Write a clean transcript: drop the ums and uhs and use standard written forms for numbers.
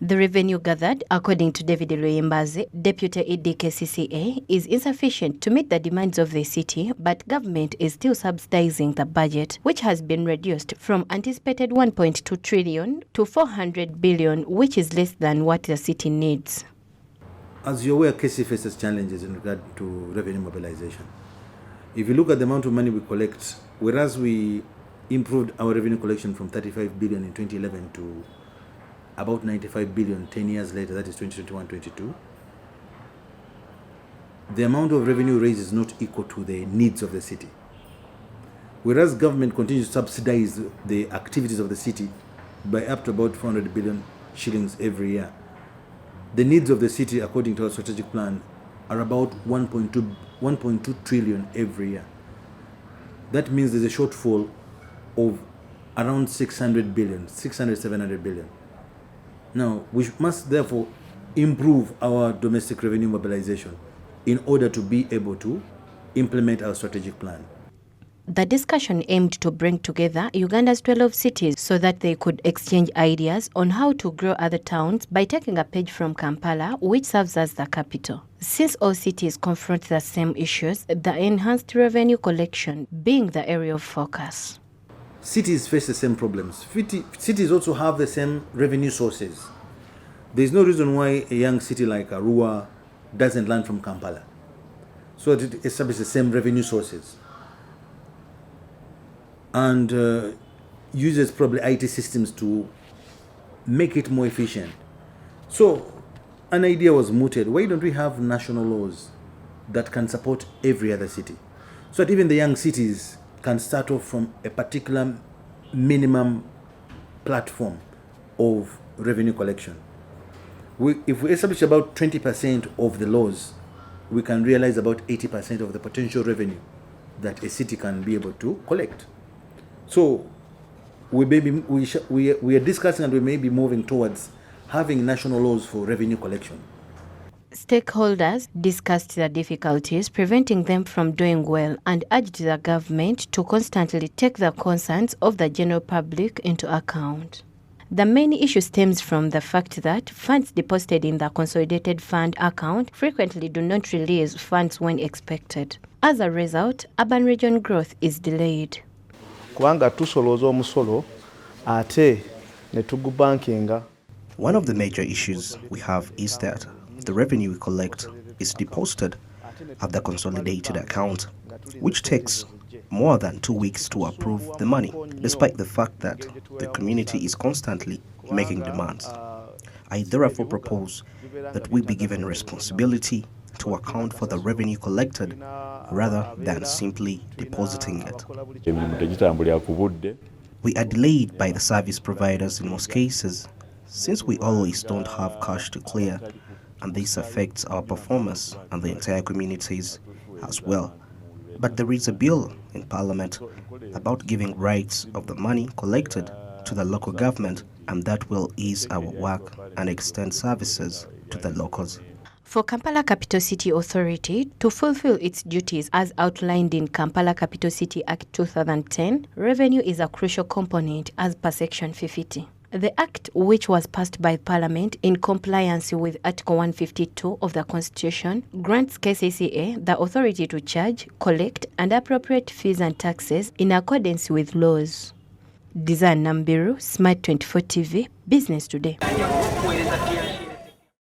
The revenue gathered, according to David Luyimbazi, Deputy ED Kcca, is insufficient to meet the demands of the city, but government is still subsidizing the budget, which has been reduced from anticipated 1.2 trillion to 400 billion, which is less than what the city needs. As you're aware, Kcca faces challenges in regard to revenue mobilization. If you look at the amount of money we collect, whereas we improved our revenue collection from 35 billion in 2011 to about 95 billion 10 years later, that is 2021-22, the amount of revenue raised is not equal to the needs of the city. Whereas government continues to subsidize the activities of the city by up to about 400 billion shillings every year, the needs of the city, according to our strategic plan, are about 1.2 trillion every year. That means there's a shortfall of around 700 billion. Now, we must therefore improve our domestic revenue mobilization in order to be able to implement our strategic plan. The discussion aimed to bring together Uganda's 12 cities so that they could exchange ideas on how to grow other towns by taking a page from Kampala, which serves as the capital. Since all cities confront the same issues, the enhanced revenue collection being the area of focus. Cities face the same problems. Cities also have the same revenue sources. There's no reason why a young city like Arua doesn't learn from Kampala, so that it establishes the same revenue sources and uses probably IT systems to make it more efficient. So an idea was mooted: why don't we have national laws that can support every other city, so that even the young cities can start off from a particular minimum platform of revenue collection. If we establish about 20% of the laws, we can realize about 80% of the potential revenue that a city can be able to collect. So we are discussing and we may be moving towards having national laws for revenue collection. Stakeholders discussed the difficulties preventing them from doing well and urged the government to constantly take the concerns of the general public into account. The main issue stems from the fact that funds deposited in the consolidated fund account frequently do not release funds when expected. As a result, urban region growth is delayed. One of the major issues we have is that the revenue we collect is deposited at the consolidated account, which takes more than 2 weeks to approve the money, despite the fact that the community is constantly making demands. I therefore propose that we be given responsibility to account for the revenue collected rather than simply depositing it. We are delayed by the service providers in most cases, since we always don't have cash to clear, and this affects our performance and the entire communities as well. But there is a bill in Parliament about giving rights of the money collected to the local government, and that will ease our work and extend services to the locals. For Kampala Capital City Authority to fulfill its duties as outlined in Kampala Capital City Act 2010, revenue is a crucial component as per Section 50. The Act, which was passed by Parliament in compliance with Article 152 of the Constitution, grants Kcca the authority to charge, collect, and appropriate fees and taxes in accordance with laws. Design Nambiru, Smart 24 TV, Business Today.